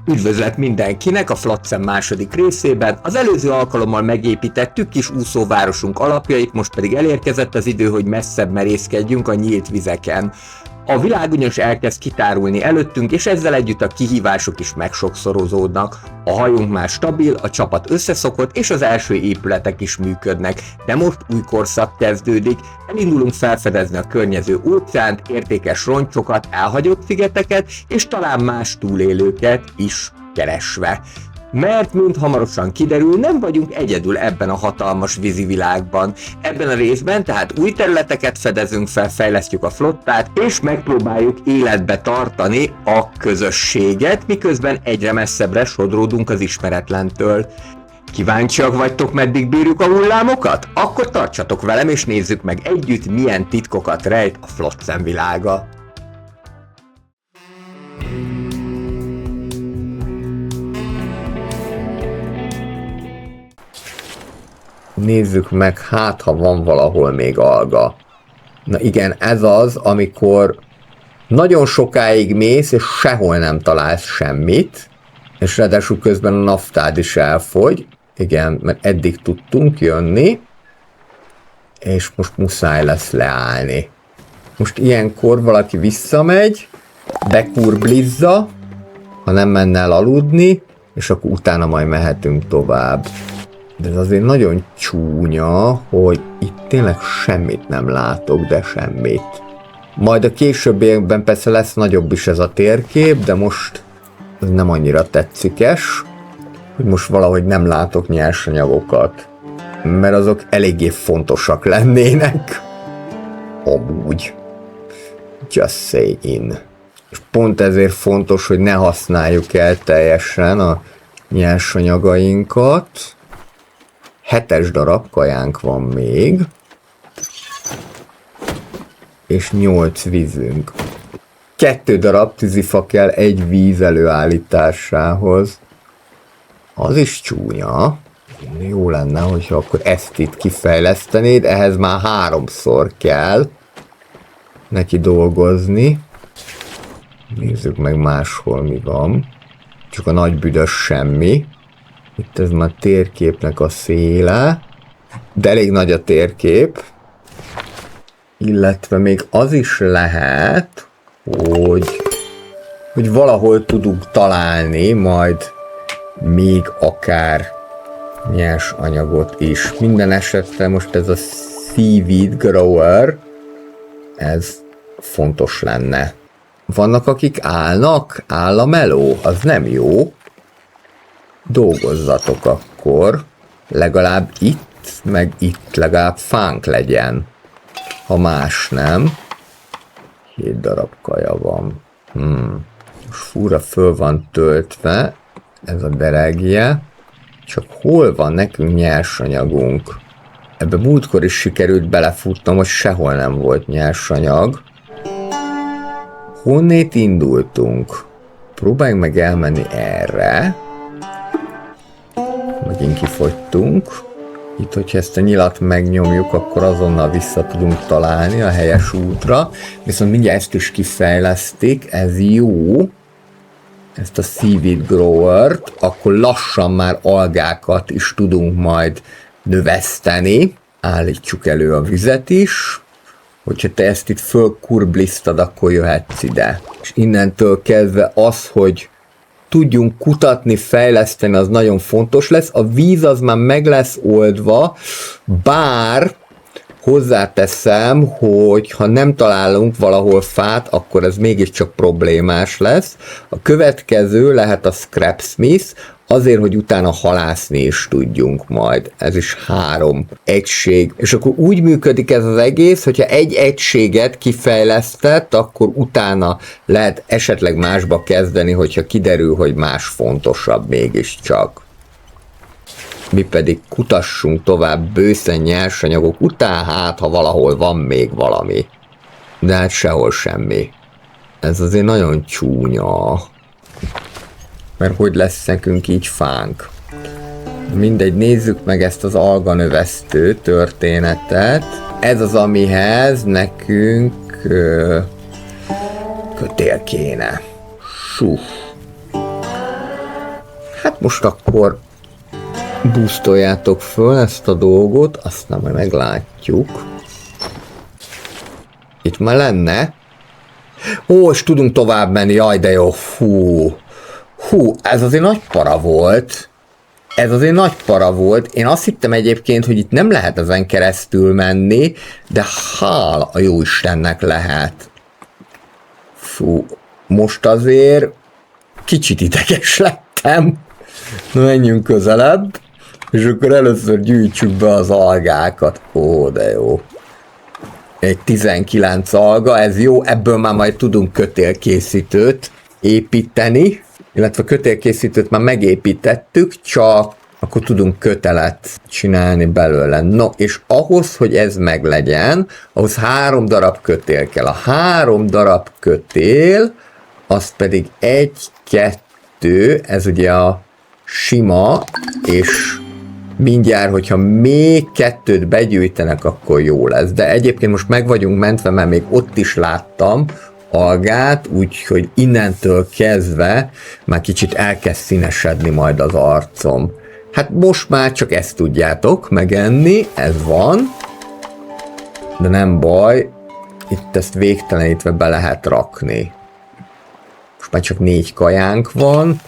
Üdvözlet mindenkinek a Flotsam második részében. Az előző alkalommal megépítettük kis úszóvárosunk alapjait, most pedig elérkezett az idő, hogy messzebb merészkedjünk a nyílt vizeken. A világúnyos elkezd kitárulni előttünk, és ezzel együtt a kihívások is megsokszorozódnak. A hajunk már stabil, a csapat összeszokott, és az első épületek is működnek. De most új korszak kezdődik, elindulunk felfedezni a környező óceánt, értékes roncsokat, elhagyott szigeteket, és talán más túlélőket is keresve. Mert, mint hamarosan kiderül, nem vagyunk egyedül ebben a hatalmas vízi világban. Ebben a részben tehát új területeket fedezünk fel, fejlesztjük a flottát, és megpróbáljuk életbe tartani a közösséget, miközben egyre messzebbre sodródunk az ismeretlentől. Kíváncsiak vagytok, meddig bírjuk a hullámokat? Akkor tartsatok velem, és nézzük meg együtt, milyen titkokat rejt a Flotsam világa. Nézzük meg, hát ha van valahol még alga. Na igen, ez az, amikor nagyon sokáig mész, és sehol nem találsz semmit, és ráadásul közben a naftád is elfogy. Igen, mert eddig tudtunk jönni, és most muszáj lesz leállni. Most ilyenkor valaki visszamegy, bekurblizza, ha nem menne el aludni, és akkor utána majd mehetünk tovább. De ez azért nagyon csúnya, hogy itt tényleg semmit nem látok, de semmit. Majd a későbbiekben persze lesz nagyobb is ez a térkép, de most ez nem annyira tetszikes, hogy most valahogy nem látok nyersanyagokat. Mert azok eléggé fontosak lennének. Amúgy. Just saying. És pont ezért fontos, hogy ne használjuk el teljesen a nyersanyagainkat. 7 darab kajánk van még, és 8 vízünk. 2 darab tűzifa kell egy víz előállításához. Az is csúnya. Jó lenne, hogyha akkor ezt itt kifejlesztenéd, ehhez már 3-szor kell neki dolgozni. Nézzük meg máshol mi van. Csak a nagy büdös semmi. Itt ez már térképnek a széle, de elég nagy a térkép. Illetve még az is lehet, hogy valahol tudunk találni majd még akár nyers anyagot is. Minden esetre most ez a seaweed grower, ez fontos lenne. Vannak, akik állnak? Áll a meló, az nem jó. Dolgozzatok akkor, legalább itt, meg itt legalább fánk legyen. Ha más nem. 7 darab kaja van. Most fúra föl van töltve, ez a deregje. Csak hol van nekünk nyersanyagunk? Ebbe múltkor is sikerült belefutnom, hogy sehol nem volt nyersanyag. Honnét indultunk? Próbáljunk meg elmenni erre. Megint kifogytunk. Itt, hogyha ezt a nyilat megnyomjuk, akkor azonnal vissza tudunk találni a helyes útra. Viszont mindjárt ezt is kifejlesztik, ez jó. Ezt a seaweed growert, akkor lassan már algákat is tudunk majd növeszteni. Állítsuk elő a vizet is. Hogyha te ezt itt fölkurblisztad, akkor jöhetsz ide. És innentől kezdve az, hogy tudjunk kutatni, fejleszteni, az nagyon fontos lesz. A víz az már meg lesz oldva, bár hozzáteszem, hogy ha nem találunk valahol fát, akkor ez mégiscsak problémás lesz. A következő lehet a scrapsmith, azért, hogy utána halászni is tudjunk majd. Ez is 3 egység. És akkor úgy működik ez az egész, hogyha egy egységet kifejlesztett, akkor utána lehet esetleg másba kezdeni, hogyha kiderül, hogy más fontosabb mégiscsak. Mi pedig kutassunk tovább bőszen nyersanyagok után, hát ha valahol van még valami. De hát sehol semmi. Ez azért nagyon csúnya. Mert hogy lesz nekünk így fánk? Mindegy, nézzük meg ezt az alganövesztő történetet. Ez az, amihez nekünk kötél kéne. Most akkor boostoljátok föl ezt a dolgot, aztán majd meglátjuk. Itt már lenne. Ó, és tudunk tovább menni, jaj de jó, hú, ez azért nagy para volt. Én azt hittem egyébként, hogy itt nem lehet ezen keresztül menni, de hála a jó Istennek lehet. Fú, most azért kicsit ideges lettem. Na, menjünk közelebb, és akkor először gyűjtsük be az algákat. Ó, de jó. Egy 19 alga, ez jó, ebből már majd tudunk kötélkészítőt építeni, illetve kötélkészítőt már megépítettük, csak akkor tudunk kötelet csinálni belőle. No, és ahhoz, hogy ez meglegyen, ahhoz 3 darab kötél kell. A 3 darab kötél, az pedig 1, 2, ez ugye a sima, és mindjárt, hogyha még 2 begyűjtenek, akkor jó lesz. De egyébként most meg vagyunk mentve, mert még ott is láttam algát, úgyhogy innentől kezdve már kicsit elkezd színesedni majd az arcom. Hát most már csak ezt tudjátok megenni, ez van, de nem baj, itt ezt végtelenítve be lehet rakni. Most már csak 4 kajánk van,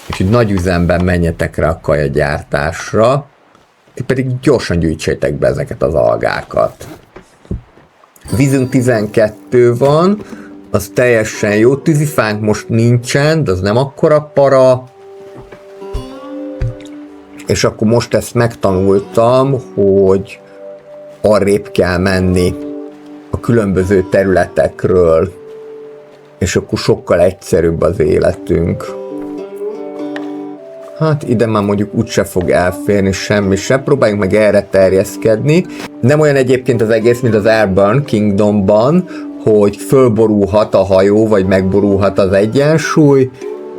úgyhogy nagy üzemben menjetek rá a kajagyártásra, ti pedig gyorsan gyűjtsétek be ezeket az algákat. Vízünk 12 van, az teljesen jó, tűzifánk most nincsen, de az nem akkora para. És akkor most ezt megtanultam, hogy arrébb kell menni a különböző területekről, és akkor sokkal egyszerűbb az életünk. Hát ide már mondjuk úgyse fog elférni semmi sem, próbáljunk meg erre terjeszkedni. Nem olyan egyébként az egész, mint az Airburn Kingdomban, hogy fölborulhat a hajó, vagy megborulhat az egyensúly,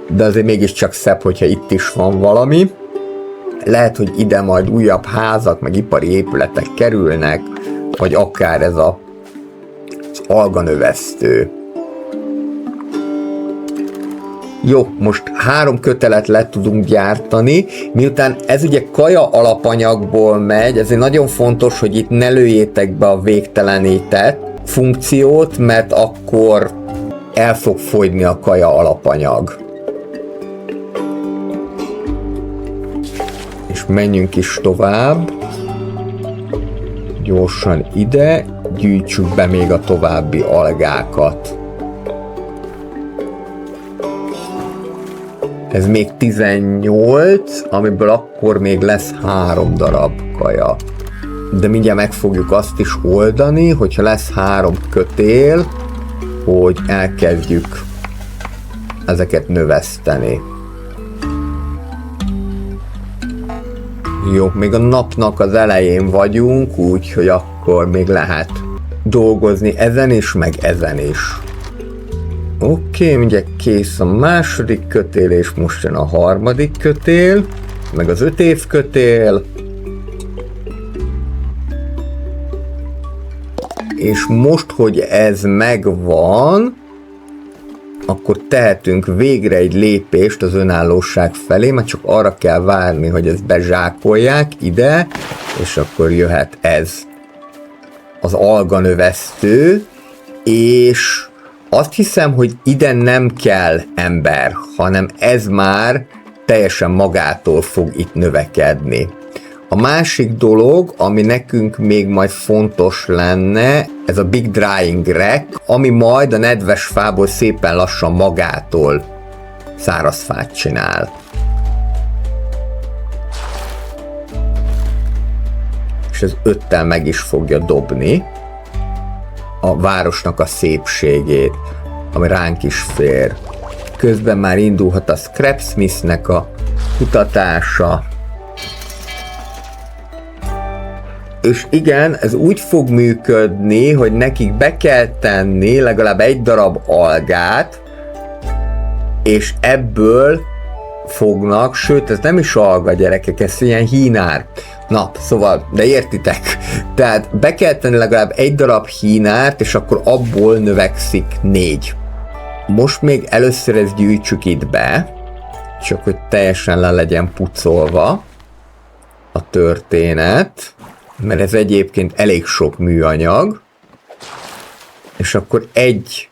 de azért mégiscsak szebb, hogyha itt is van valami. Lehet, hogy ide majd újabb házak, meg ipari épületek kerülnek, vagy akár ez az alganövesztő. Jó, most 3 kötelet le tudunk gyártani, miután ez ugye kaja alapanyagból megy, ezért nagyon fontos, hogy itt ne lőjétek be a végtelenített funkciót, mert akkor el fog fogyni a kaja alapanyag. És menjünk is tovább. Gyorsan ide, gyűjtsük be még a további algákat. Ez még 18, amiből akkor még lesz 3 darab kaja. De mindjárt meg fogjuk azt is oldani, hogyha lesz 3 kötél, hogy elkezdjük ezeket növeszteni. Jó, még a napnak az elején vagyunk, úgyhogy akkor még lehet dolgozni ezen is, meg ezen is. Oké, mindjárt kész a második kötél, és most jön a harmadik kötél, meg az 5 év kötél. És most, hogy ez megvan, akkor tehetünk végre egy lépést az önállóság felé, mert csak arra kell várni, hogy ezt bezsákolják ide, és akkor jöhet ez az alganövesztő, és azt hiszem, hogy ide nem kell ember, hanem ez már teljesen magától fog itt növekedni. A másik dolog, ami nekünk még majd fontos lenne, ez a Big Drying Rack, ami majd a nedves fából szépen lassan magától száraz fát csinál. És ez 5-tel meg is fogja dobni a városnak a szépségét, ami ránk is fér. Közben már indulhat a Scrapsmithnek a kutatása. És igen, ez úgy fog működni, hogy nekik be kell tenni legalább 1 darab algát, és ebből fognak, sőt ez nem is alga, gyerekek, ez ilyen hínár. Na, szóval, de értitek? Tehát be kell tenni legalább 1 darab hínárt, és akkor abból növekszik 4. Most még először ezt gyűjtsük itt be, Csak hogy teljesen le legyen pucolva a történet, mert ez egyébként elég sok műanyag, és akkor egy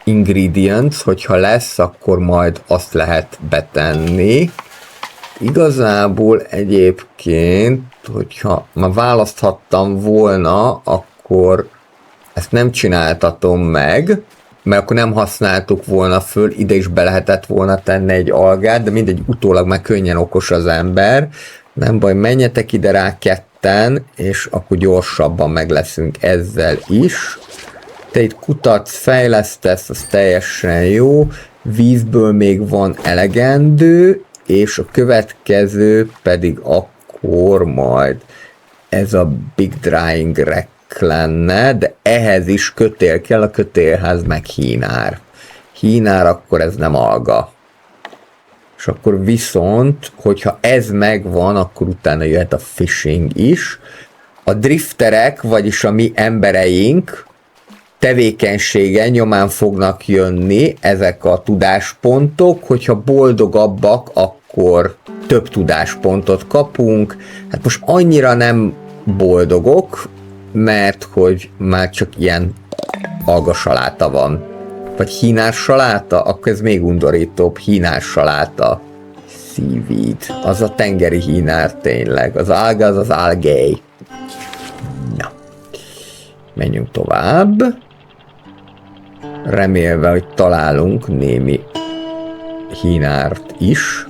ingredients, hogyha lesz, akkor majd azt lehet betenni. Igazából egyébként, hogyha már választhattam volna, akkor ezt nem csináltatom meg, mert akkor nem használtuk volna föl, ide is be lehetett volna tenni egy algát, de mindegy, utólag már könnyen okos az ember. Nem baj, menjetek ide rá ketten, és akkor gyorsabban meg leszünk ezzel is. Te itt kutatsz, fejlesztesz, az teljesen jó. Vízből még van elegendő, és a következő pedig akkor majd ez a Big Drying Rack lenne, de ehhez is kötél kell, a kötélhez meg hínár. Hínár, akkor ez nem alga. És akkor viszont, hogyha ez megvan, akkor utána jöhet a fishing is. A drifterek, vagyis a mi embereink tevékenysége nyomán fognak jönni ezek a tudáspontok, hogyha boldogabbak, akkor több tudáspontot kapunk. Hát most annyira nem boldogok, mert hogy már csak ilyen algasaláta van. Vagy hínás saláta, akkor ez még undorítóbb, hínás saláta. Seaweed, az a tengeri hínár tényleg, az alga az algae. Na, menjünk tovább. Remélve, hogy találunk némi hínárt is.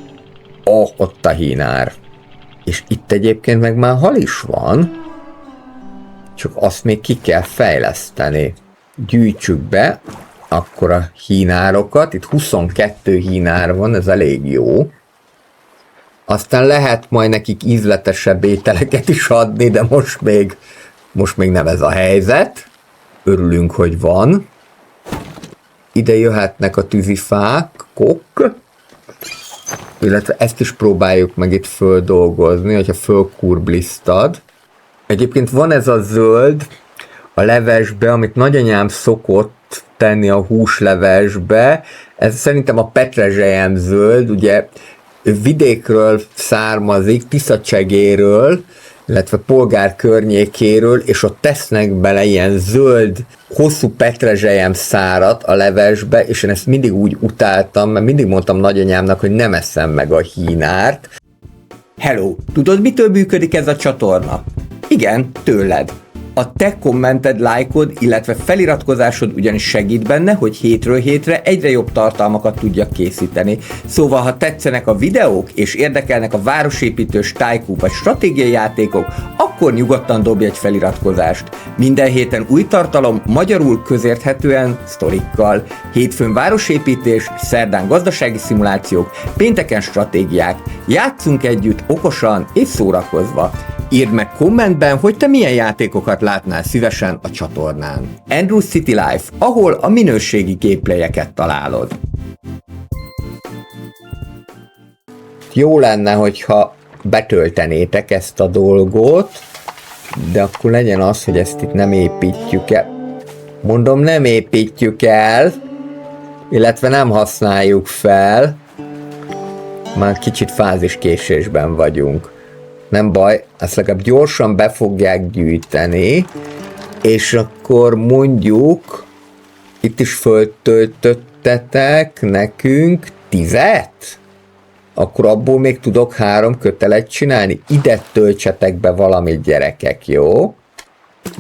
Ott a hínár. És itt egyébként meg már hal is van, csak azt még ki kell fejleszteni. Gyűjtsük be akkor a hínárokat. Itt 22 hínár van, ez elég jó. Aztán lehet majd nekik ízletesebb ételeket is adni, de most még nem ez a helyzet. Örülünk, hogy van. Ide jöhetnek a tűzifák, illetve ezt is próbáljuk meg itt földolgozni, hogyha fölkurblisztad. Egyébként van ez a zöld a levesbe, amit nagyanyám szokott tenni a húslevesbe. Ez szerintem a petrezselyem zöld, ugye vidékről származik, Tiszacsegéről, illetve Polgár környékéről, és ott tesznek bele ilyen zöld, hosszú petrezselyem szárat a levesbe, és én ezt mindig úgy utáltam, mert mindig mondtam nagyanyámnak, hogy nem eszem meg a hínárt. Hello, tudod, mitől működik ez a csatorna? Igen, tőled. A te kommented, lájkod, illetve feliratkozásod ugyanis segít benne, hogy hétről hétre egyre jobb tartalmakat tudjak készíteni. Szóval, ha tetszenek a videók, és érdekelnek a városépítős, tycoon vagy stratégiai játékok, akkor nyugodtan dobj egy feliratkozást. Minden héten új tartalom, magyarul közérthetően, sztorikkal. Hétfőn városépítés, szerdán gazdasági szimulációk, pénteken stratégiák. Játszunk együtt, okosan és szórakozva. Írd meg kommentben, hogy te milyen játékokat látnál szívesen a csatornán. Andrew City Life, ahol a minőségi gameplayeket találod. Jó lenne, hogyha betöltenétek ezt a dolgot, de akkor legyen az, hogy ezt itt nem építjük el. Mondom, nem építjük el, illetve nem használjuk fel. Már kicsit fáziskésésben vagyunk. Nem baj, ezt legalább gyorsan be fogják gyűjteni, és akkor mondjuk itt is föltöltöttetek nekünk 10, akkor abból még tudok 3 kötelet csinálni. Ide töltsetek be valamit, gyerekek, jó?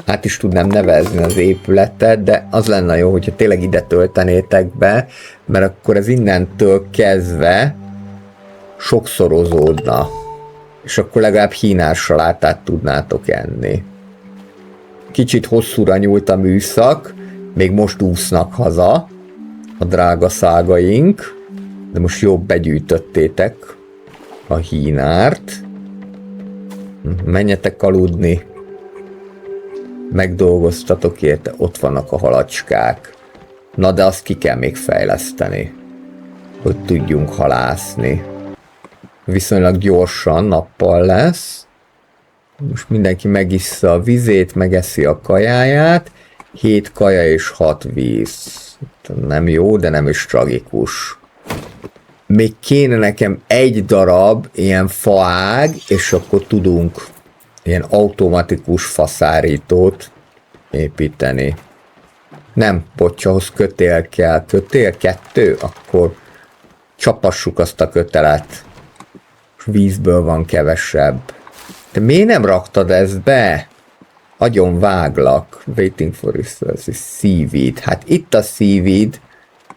Hát is tudnám nevezni az épületet, de az lenne jó, hogyha tényleg ide töltenétek be, mert akkor ez innentől kezdve sokszorozódna. És akkor legalább hínás salátát tudnátok enni. Kicsit hosszúra nyúlt a műszak, még most úsznak haza a drága szágaink, de most jobb begyűjtöttétek a hínárt. Menjetek aludni, megdolgoztatok érte, ott vannak a halacskák. Na de azt ki kell még fejleszteni, hogy tudjunk halászni. Viszonylag gyorsan nappal lesz. Most mindenki megissza a vizét, megeszi a kajáját. 7 kaja és 6 víz. Nem jó, de nem is tragikus. még kéne nekem egy darab ilyen faág, és akkor tudunk ilyen automatikus faszárítót építeni. Nem, bocs, ahhoz kötél kell. Kötél 2? Akkor csapassuk azt a kötelet. Vízből van kevesebb. De miért nem raktad ezt be? Agyon váglak. Waiting for resources. Seaweed. Hát itt a seaweed.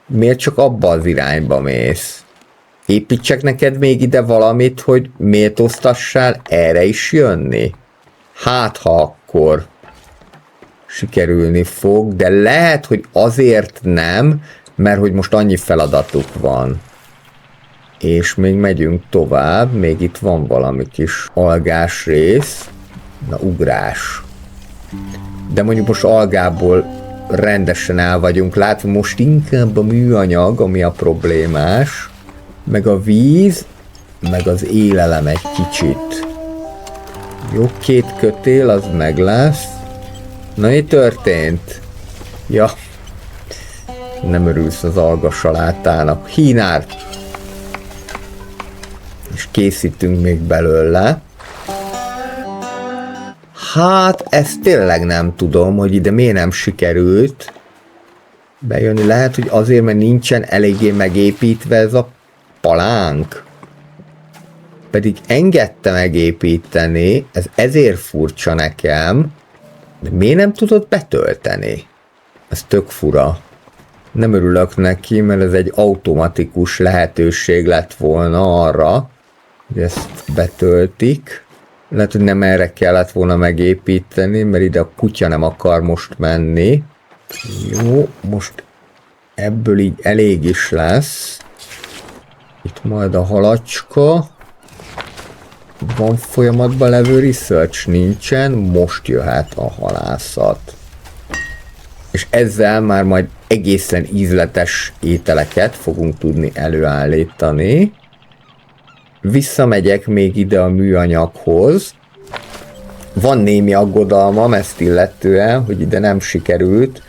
Miért csak abba az irányba mész? Építsek neked még ide valamit, hogy méltóztassál erre is jönni? Hát, ha akkor sikerülni fog, de lehet, hogy azért nem, mert hogy most annyi feladatuk van. És még megyünk tovább, még itt van valami kis algás rész. Na, ugrás. De mondjuk most algából rendesen el vagyunk látva, most inkább a műanyag, ami a problémás, meg a víz, meg az élelem egy kicsit. Jó, 2 kötél, az meg lesz. Na, mi történt? Ja, nem örülsz az algasalátának. Hínár! És készítünk még belőle. Hát, ezt tényleg nem tudom, hogy ide miért nem sikerült bejönni. Lehet, hogy azért, mert nincsen eléggé megépítve ez a palánk. Pedig engedte megépíteni, ez ezért furcsa nekem. De miért nem tudod betölteni? Ez tök fura. Nem örülök neki, mert ez egy automatikus lehetőség lett volna arra, hogy ezt betöltik. Lehet, hogy nem erre kellett volna megépíteni, mert ide a kutya nem akar most menni. Jó, most ebből így elég is lesz. Itt majd a halacska. Van folyamatban levő research? Nincsen, most jöhet a halászat. És ezzel már majd egészen ízletes ételeket fogunk tudni előállítani. Visszamegyek még ide a műanyaghoz. Van némi aggodalmam ezt illetően, hogy ide nem sikerült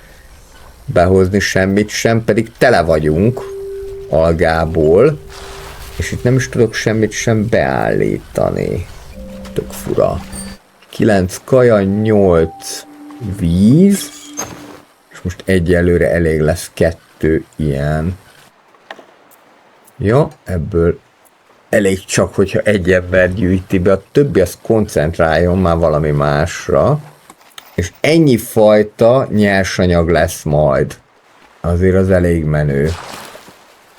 behozni semmit sem, pedig tele vagyunk algából, és itt nem is tudok semmit sem beállítani. Tök fura. 9 kaja, 8 víz, és most egyelőre elég lesz 2 ilyen. Ja, ebből elég csak, hogyha egy ember gyűjti be, a többi az koncentráljon már valami másra. És ennyi fajta nyersanyag lesz majd. Azért az elég menő.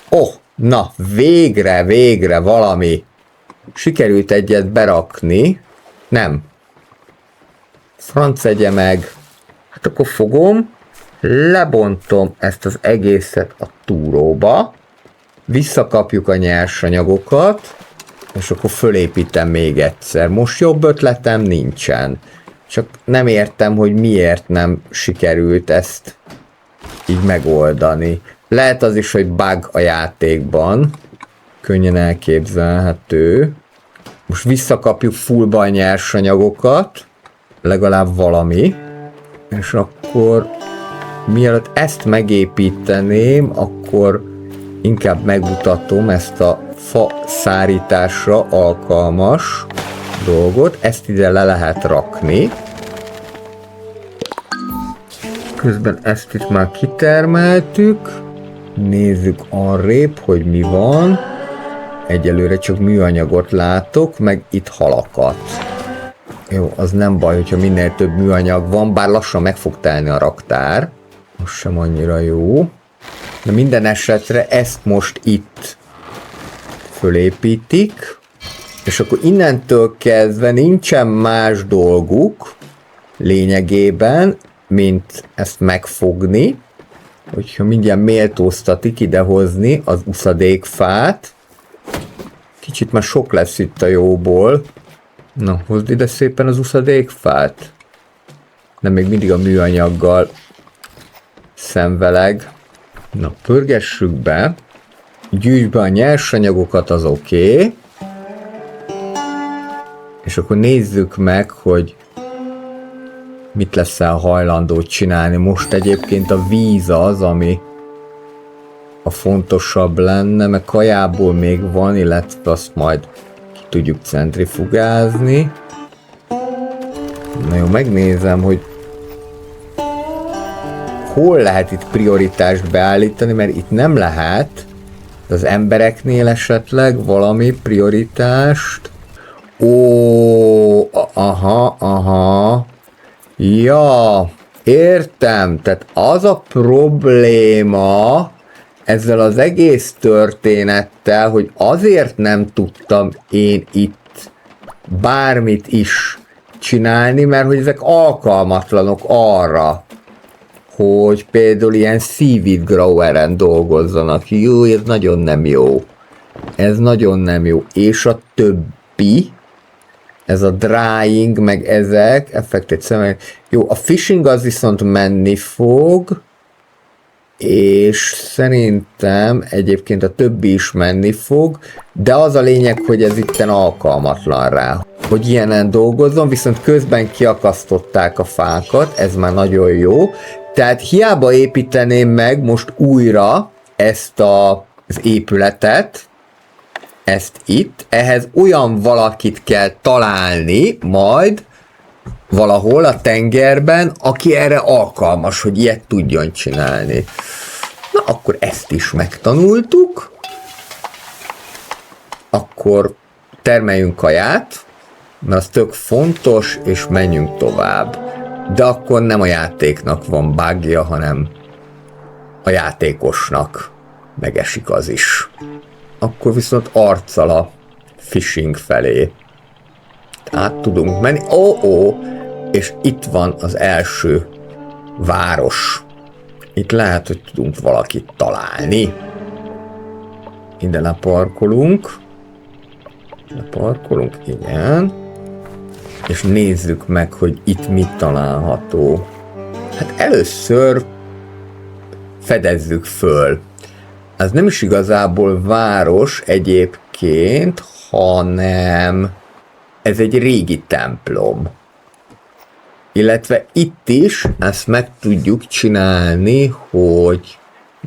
Oh, na, végre valami. Sikerült egyet berakni. Nem. Franc egye meg. Hát akkor fogom, lebontom ezt az egészet a túróba, visszakapjuk a nyersanyagokat, és akkor fölépítem még egyszer. Most jobb ötletem nincsen. Csak nem értem, hogy miért nem sikerült ezt így megoldani. Lehet az is, hogy bug a játékban. Könnyen elképzelhető. Most visszakapjuk fullba a nyersanyagokat. Legalább valami. És akkor mielőtt ezt megépíteném, akkor inkább megmutatom ezt a fa szárításra alkalmas dolgot. Ezt ide le lehet rakni. Közben ezt itt már kitermeltük. Nézzük arrébb, hogy mi van. Egyelőre csak műanyagot látok, meg itt halakat. Jó, az nem baj, hogyha minél több műanyag van, bár lassan meg fog telni a raktár. Most sem annyira jó. De minden esetre ezt most itt fölépítik, és akkor innentől kezdve nincsen más dolguk lényegében, mint ezt megfogni, hogyha mindjárt méltóztatik idehozni az uszadékfát. Kicsit már sok lesz itt a jóból. Na, hozd ide szépen az uszadékfát. De még mindig a műanyaggal szenveleg. Na, pörgessük be. Gyűjtsd be a nyersanyagokat, az oké. És akkor nézzük meg, hogy mit leszel hajlandó csinálni. Most egyébként a víz az, ami a fontosabb lenne, mert kajából még van, illetve azt majd ki tudjuk centrifugázni. Na jó, megnézem, hogy hol lehet itt prioritást beállítani, mert itt nem lehet. Az embereknél esetleg valami prioritást. Ó, aha. Ja, értem. Tehát az a probléma ezzel az egész történettel, hogy azért nem tudtam én itt bármit is csinálni, mert hogy ezek alkalmatlanok arra, hogy például ilyen seaweed groweren dolgozzanak. Jó, ez nagyon nem jó. Ez nagyon nem jó. És a többi, ez a drying, meg ezek, effektet szemek. Jó, a fishing az viszont menni fog, és szerintem egyébként a többi is menni fog, de az a lényeg, hogy ez itten alkalmatlan rá, hogy ilyenen dolgozzon, viszont közben kiakasztották a fákat, ez már nagyon jó. Tehát hiába építeném meg most újra ezt az épületet, ezt itt, ehhez olyan valakit kell találni majd valahol a tengerben, aki erre alkalmas, hogy ilyet tudjon csinálni. Na, akkor ezt is megtanultuk. Akkor termeljünk kaját, mert az tök fontos, és menjünk tovább. De akkor nem a játéknak van bugja, hanem a játékosnak megesik az is. Akkor viszont arccal a fishing felé át tudunk menni. És itt van az első város. Itt lehet, hogy tudunk valakit találni. Ide leparkolunk. Igen. És nézzük meg, hogy itt mit található. Hát először fedezzük föl. Ez nem is igazából város egyébként, hanem ez egy régi templom. Illetve itt is ezt meg tudjuk csinálni, hogy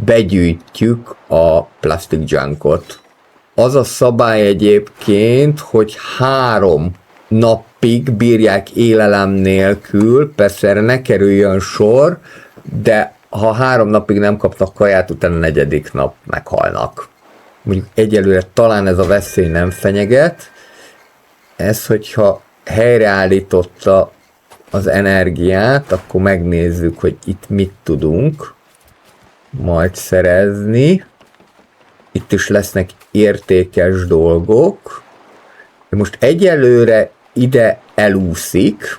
begyűjtjük a plastic junkot. Az a szabály egyébként, hogy 3 napig bírják élelem nélkül, persze erre ne kerüljön sor, de ha 3 napig nem kapnak kaját, utána a 4. nap meghalnak. Mondjuk egyelőre talán ez a veszély nem fenyeget. Ez, hogyha helyreállította az energiát, akkor megnézzük, hogy itt mit tudunk majd szerezni. Itt is lesznek értékes dolgok. Most egyelőre ide elúszik,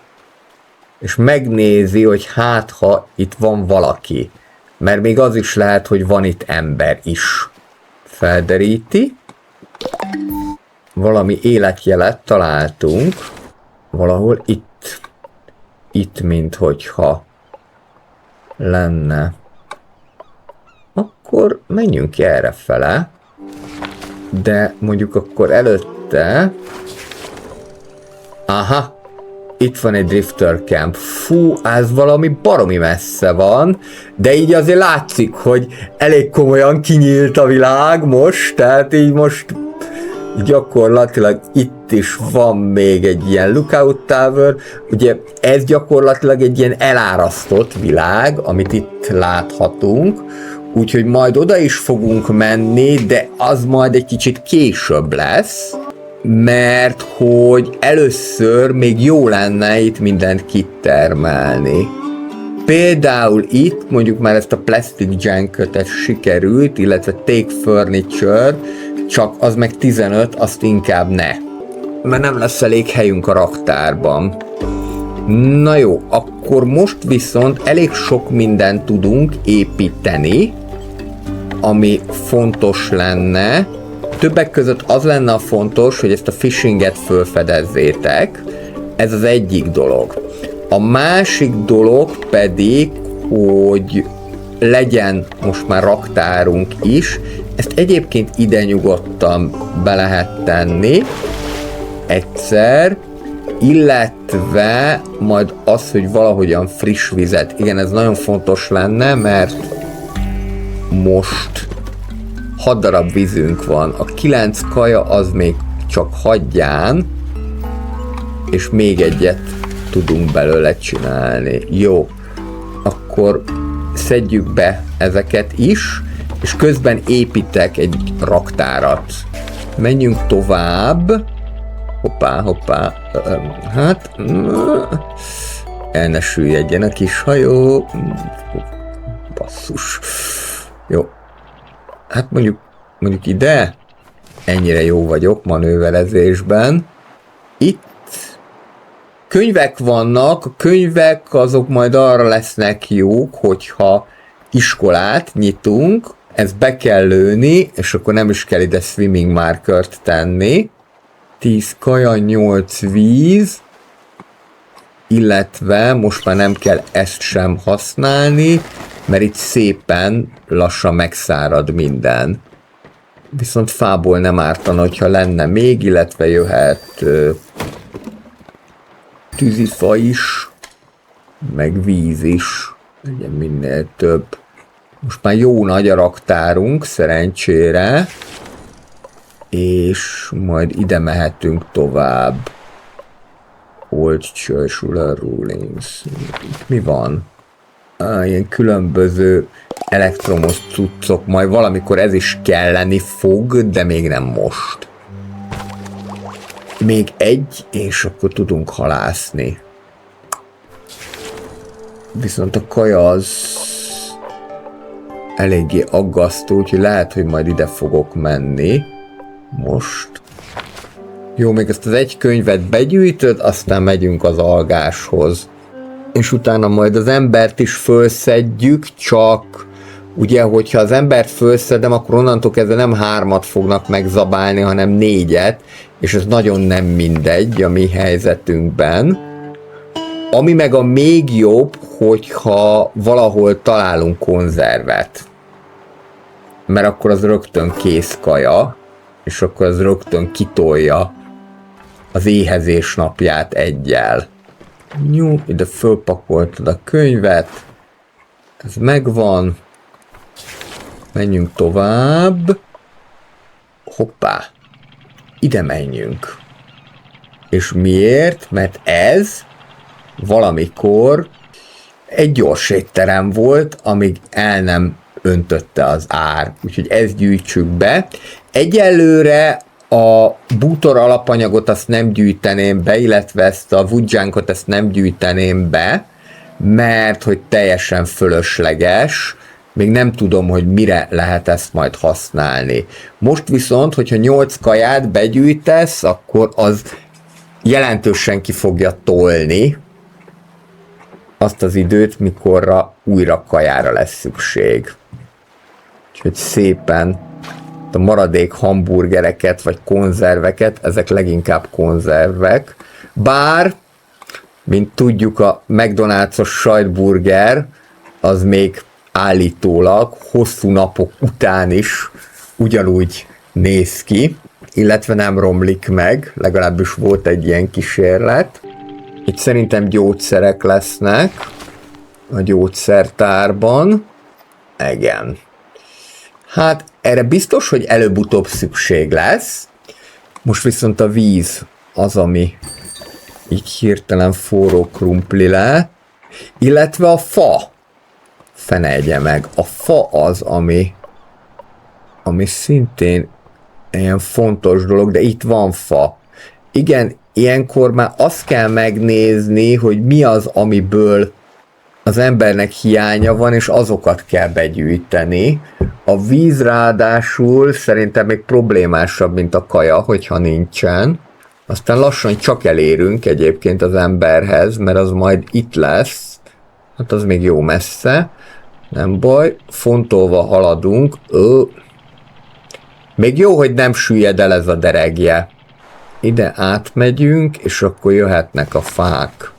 és megnézi, hogy hát, ha itt van valaki. Mert még az is lehet, hogy van itt ember is. Felderíti. Valami életjelet találtunk. Valahol itt. Itt, minthogyha lenne. Akkor menjünk ki errefele. De mondjuk akkor előtte... Aha! Itt van egy drifter camp. Fú, ez valami baromi messze van, de így azért látszik, hogy elég komolyan kinyílt a világ most, tehát így most gyakorlatilag itt is van még egy ilyen lookout tower, ugye ez gyakorlatilag egy ilyen elárasztott világ, amit itt láthatunk, úgyhogy majd oda is fogunk menni, de az majd egy kicsit később lesz, mert hogy először még jó lenne itt mindent kitermelni. Például itt mondjuk már ezt a plastic junköt sikerült, illetve take furniture, csak az meg 15, azt inkább ne. Mert nem lesz elég helyünk a raktárban. Na jó, akkor most viszont elég sok mindent tudunk építeni, ami fontos lenne. Többek között az lenne a fontos, hogy ezt a fishinget fölfedezzétek. Ez az egyik dolog. A másik dolog pedig, hogy legyen most már raktárunk is. Ezt egyébként ide nyugodtan be lehet tenni egyszer, illetve majd az, hogy valahogyan friss vizet. Igen, ez nagyon fontos lenne, mert most 6 darab vízünk van. A 9 kaja az még csak hagyján, és még egyet tudunk belőle csinálni. Jó, akkor szedjük be ezeket is, és közben építek egy raktárat. Menjünk tovább. Hoppá. Hát... El ne süllyedjen a kis hajó. Basszus. Jó. Hát mondjuk ide. Ennyire jó vagyok manőverezésben. Itt könyvek vannak, a könyvek azok majd arra lesznek jók, hogyha iskolát nyitunk, ezt be kell lőni, és akkor nem is kell ide swimming markert tenni. 10 kaja, 8 víz, illetve most már nem kell ezt sem használni, mert itt szépen lassan megszárad minden. Viszont fából nem ártana, hogyha lenne még, illetve jöhet tűzifa is, meg víz is, legyen minél több. Most már jó nagy a raktárunk, szerencsére, és majd ide mehetünk tovább. Old Churchill Rulings. Mi van? Ilyen különböző elektromos cuccok, majd valamikor ez is kelleni fog, de még nem most. Még egy, és akkor tudunk halászni. Viszont a kaja az eléggé aggasztó, úgyhogy lehet, hogy majd ide fogok menni. Most. Jó, még ezt az egy könyvet begyűjtöd, aztán megyünk az algáshoz. És utána majd az embert is fölszedjük, csak ugye, hogyha az embert fölszedem, akkor onnantól kezdve nem 3 fognak megzabálni, hanem 4, és ez nagyon nem mindegy a mi helyzetünkben. Ami meg a még jobb, hogyha valahol találunk konzervet. Mert akkor az rögtön kész kaja, és akkor az rögtön kitolja az éhezés napját egyel. Jó, ide fölpakoltad a könyvet. Ez megvan. Menjünk tovább. Hoppá. Ide menjünk. És miért? Mert ez valamikor egy gyors étterem volt, amíg el nem öntötte az ár. Úgyhogy ezt gyűjtsük be. Egyelőre a bútor alapanyagot azt nem gyűjteném be, illetve ezt a woodjunkot ezt nem gyűjteném be, mert hogy teljesen fölösleges. Még nem tudom, hogy mire lehet ezt majd használni. Most viszont, hogyha 8 kaját begyűjtesz, akkor az jelentősen ki fogja tolni azt az időt, mikorra újra kajára lesz szükség. Úgyhogy szépen a maradék hamburgereket, vagy konzerveket, ezek leginkább konzervek. Bár, mint tudjuk, a McDonald's-os sajtburger az még állítólag hosszú napok után is ugyanúgy néz ki, illetve nem romlik meg, legalábbis volt egy ilyen kísérlet. Itt szerintem gyógyszerek lesznek a gyógyszertárban. Igen. Hát erre biztos, hogy előbb-utóbb szükség lesz. Most viszont a víz az, ami így hirtelen forró krumpli le, illetve a fa. Fene egye meg. A fa az, ami szintén ilyen fontos dolog, de itt van fa. Igen, ilyenkor már azt kell megnézni, hogy mi az, amiből az embernek hiánya van, és azokat kell begyűjteni. A víz ráadásul szerintem még problémásabb, mint a kaja, hogyha nincsen. Aztán lassan csak elérünk egyébként az emberhez, mert az majd itt lesz. Hát az még jó messze. Nem baj, fontolva haladunk. Még jó, hogy nem süllyed el ez a deregje. Ide átmegyünk, és akkor jöhetnek a fák.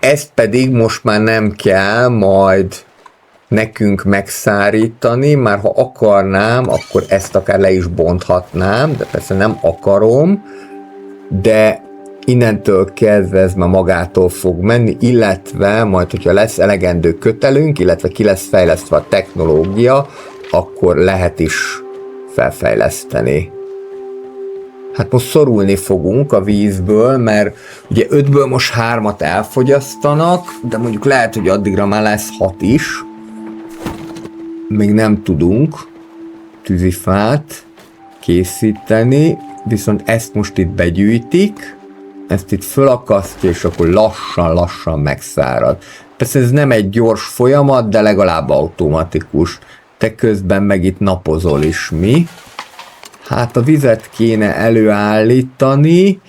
Ezt pedig most már nem kell majd nekünk megszárítani, már ha akarnám, akkor ezt akár le is bonthatnám, de persze nem akarom, de innentől kezdve ez már magától fog menni, illetve majd, hogyha lesz elegendő kötelünk, illetve ki lesz fejlesztve a technológia, akkor lehet is felfejleszteni. Hát most szorulni fogunk a vízből, mert ugye 5-ből most 3-at elfogyasztanak, de mondjuk lehet, hogy addigra már lesz 6 is. Még nem tudunk tűzifát készíteni, viszont ezt most itt begyűjtik, ezt itt fölakasztja, és akkor lassan megszárad. Persze ez nem egy gyors folyamat, de legalább automatikus. Te közben meg itt napozol is, mi? Hát a vizet kéne előállítani,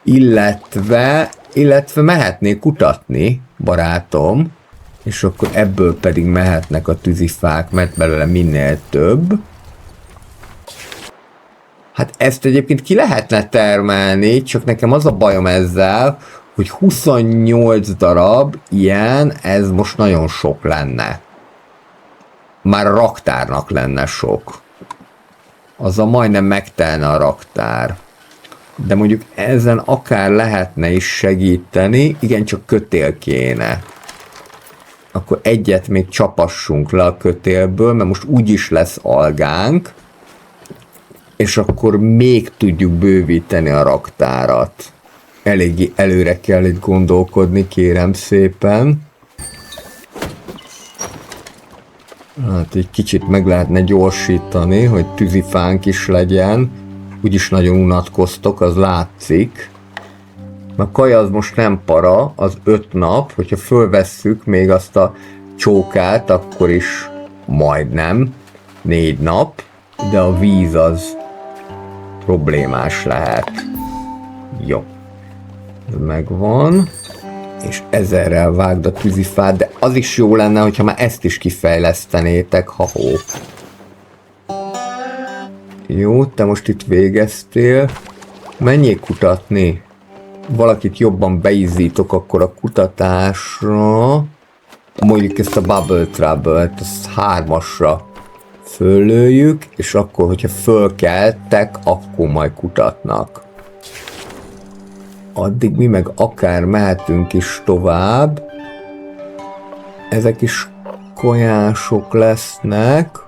illetve mehetnék kutatni, barátom, és akkor ebből pedig mehetnek a tűzifák, mert belőle minél több. Hát ezt egyébként ki lehetne termelni, csak nekem az a bajom ezzel, hogy 28 darab ilyen, ez most nagyon sok lenne. Már a raktárnak lenne sok. Azzal majdnem megtelne a raktár. De mondjuk ezen akár lehetne is segíteni, igen, csak kötél kéne. Akkor egyet még csapassunk le a kötélből, mert most úgyis lesz algánk, és akkor még tudjuk bővíteni a raktárat. Eléggé előre kell itt gondolkodni, kérem szépen. Hát egy kicsit meg lehetne gyorsítani, hogy tűzifánk is legyen. Úgyis nagyon unatkoztok, az látszik. A kaja az most nem para, az 5 nap, hogyha fölvesszük még azt a csókát, akkor is majdnem 4 nap, de a víz az problémás lehet. Jó. Ez megvan. És 1000-rel vágd a tűzifát, de az is jó lenne, hogyha már ezt is kifejlesztenétek, ha-hó. Jó, te most itt végeztél. Menjél kutatni. Valakit jobban beizzítok akkor a kutatásra. Mondjuk ezt a Bubble Trouble-t, ezt 3-asra föllőjük, és akkor, hogyha fölkeltek, akkor majd kutatnak. Addig mi meg akár mehetünk is tovább. Ezek is konyások lesznek.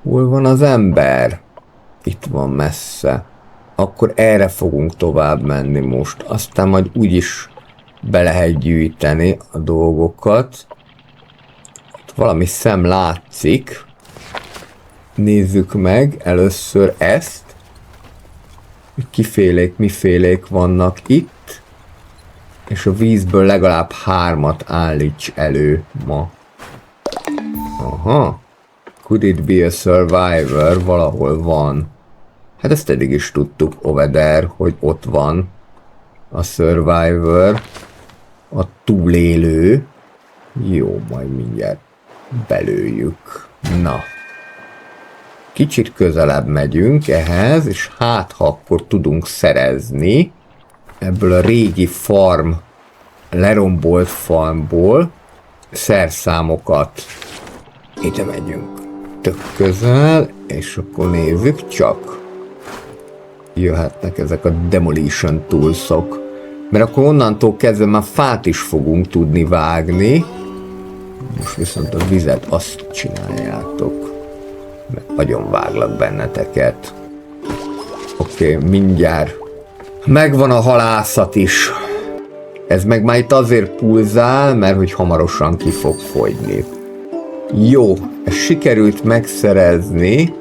Hol van az ember? Itt van messze. Akkor erre fogunk tovább menni most. Aztán majd úgyis be lehet gyűjteni a dolgokat. Itt valami szem látszik. Nézzük meg először ezt. Kifélék, mifélék vannak itt. És a vízből legalább 3-at állíts elő ma. Aha. Could it be a survivor? Valahol van. Hát ezt eddig is tudtuk, over there, hogy ott van a survivor, a túlélő. Jó, majd mindjárt belőjük. Na. Kicsit közelebb megyünk ehhez, és hát ha akkor tudunk szerezni ebből a régi farm, lerombolt farmból szerszámokat. Ide megyünk tök közel, és akkor nézzük csak. Jöhetnek ezek a demolition toolsok, mert akkor onnantól kezdve már fát is fogunk tudni vágni. Most viszont a vizet azt csináljátok, mert agyon váglak benneteket. Oké, mindjárt. Megvan a halászat is. Ez meg már itt azért pulzál, mert hogy hamarosan ki fog fogyni. Jó, ezt sikerült megszerezni.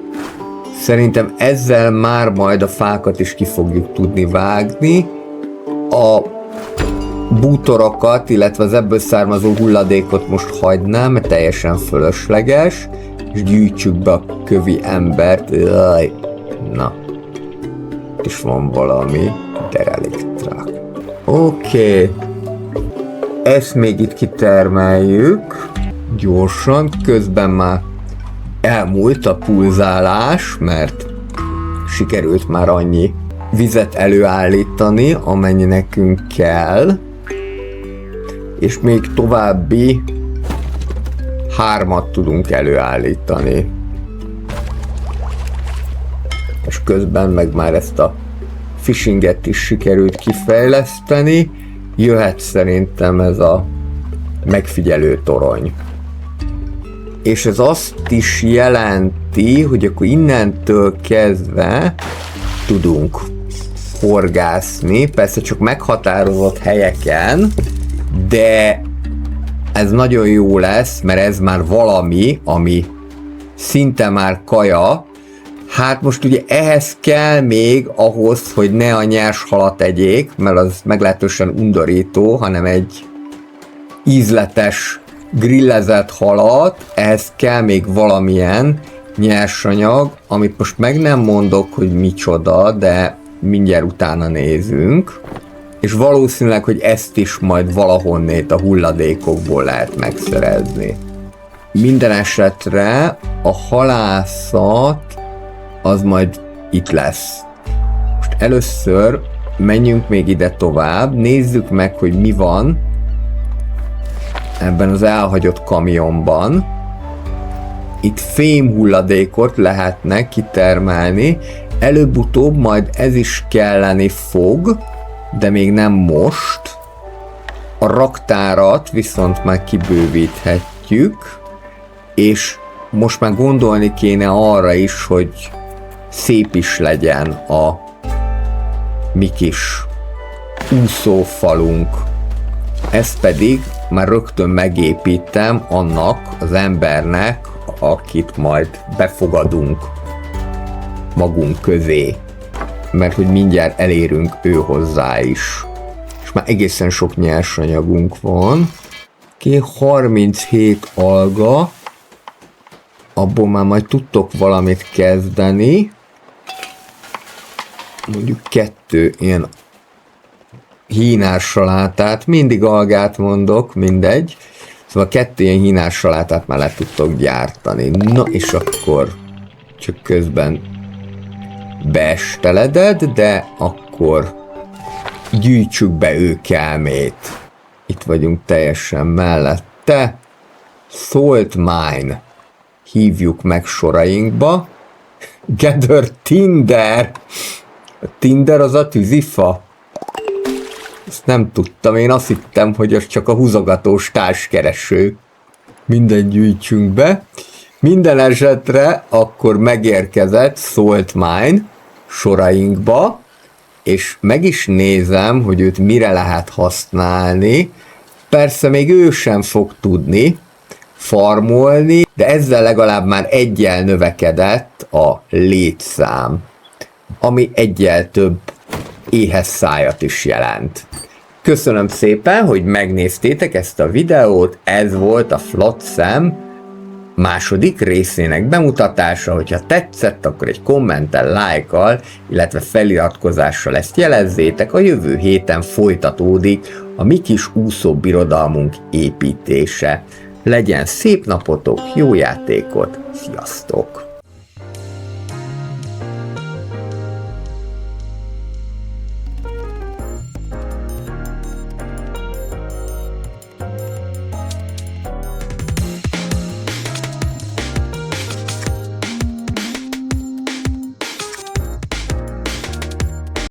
Szerintem ezzel már majd a fákat is ki fogjuk tudni vágni. A bútorokat, illetve az ebből származó hulladékot most hagynám, mert teljesen fölösleges. És gyűjtsük be a kövi embert. Jaj. Na. Itt is van valami. Dereliktra. Oké. Ezt még itt kitermeljük. Gyorsan. Közben már elmúlt a pulzálás, mert sikerült már annyi vizet előállítani, amennyi nekünk kell. És még további 3-at tudunk előállítani. És közben meg már ezt a fishinget is sikerült kifejleszteni. Jöhet szerintem ez a megfigyelő torony. és ez azt is jelenti, hogy akkor innentől kezdve tudunk horgászni, persze csak meghatározott helyeken, de ez nagyon jó lesz, mert ez már valami, ami szinte már kaja. Hát most ugye ehhez kell még ahhoz, hogy ne a nyers halat egyék, mert az meglehetősen undorító, hanem egy ízletes, grillezett halat, ehhez kell még valamilyen nyersanyag, amit most meg nem mondok, hogy micsoda, de mindjárt utána nézünk. És valószínűleg, hogy ezt is majd valahonnét a hulladékokból lehet megszerezni. Minden esetre a halászat az majd itt lesz. Most először menjünk még ide tovább, nézzük meg, hogy mi van ebben az elhagyott kamionban. Itt fém hulladékot lehetne kitermelni, előbb-utóbb majd ez is kelleni fog, de még nem most. A raktárat viszont már kibővíthetjük, és most már gondolni kéne arra is, hogy szép is legyen a mi kis úszófalunk. Ezt pedig már rögtön megépítem annak az embernek, akit majd befogadunk magunk közé, mert hogy mindjárt elérünk ő hozzá is. És már egészen sok nyersanyagunk van. 37 alga, abból már majd tudtok valamit kezdeni. Mondjuk 2 ilyen hínársalátát, mindig algát mondok, mindegy. Szóval 2 ilyen hínársalátát már le tudtok gyártani. Na és akkor csak közben beesteleded, de akkor gyűjtsük be őkelmét. Itt vagyunk teljesen mellette. Salt Mine. Hívjuk meg sorainkba. Gather Tinder. A Tinder az a tűzifa. Ezt nem tudtam, én azt hittem, hogy az csak a húzogatós társkereső. Mindent gyűjtsünk be. Minden esetre akkor megérkezett Salt Mine sorainkba, és meg is nézem, hogy őt mire lehet használni. Persze még ő sem fog tudni farmolni, de ezzel legalább már 1-jel növekedett a létszám, ami 1-jel több éhes szájat is jelent. Köszönöm szépen, hogy megnéztétek ezt a videót, ez volt a Flotsam második részének bemutatása. Hogyha tetszett, akkor egy kommenttel, lájkkal, illetve feliratkozással ezt jelezzétek. A jövő héten folytatódik a mi kis úszóbirodalmunk építése. Legyen szép napotok, jó játékot, sziasztok!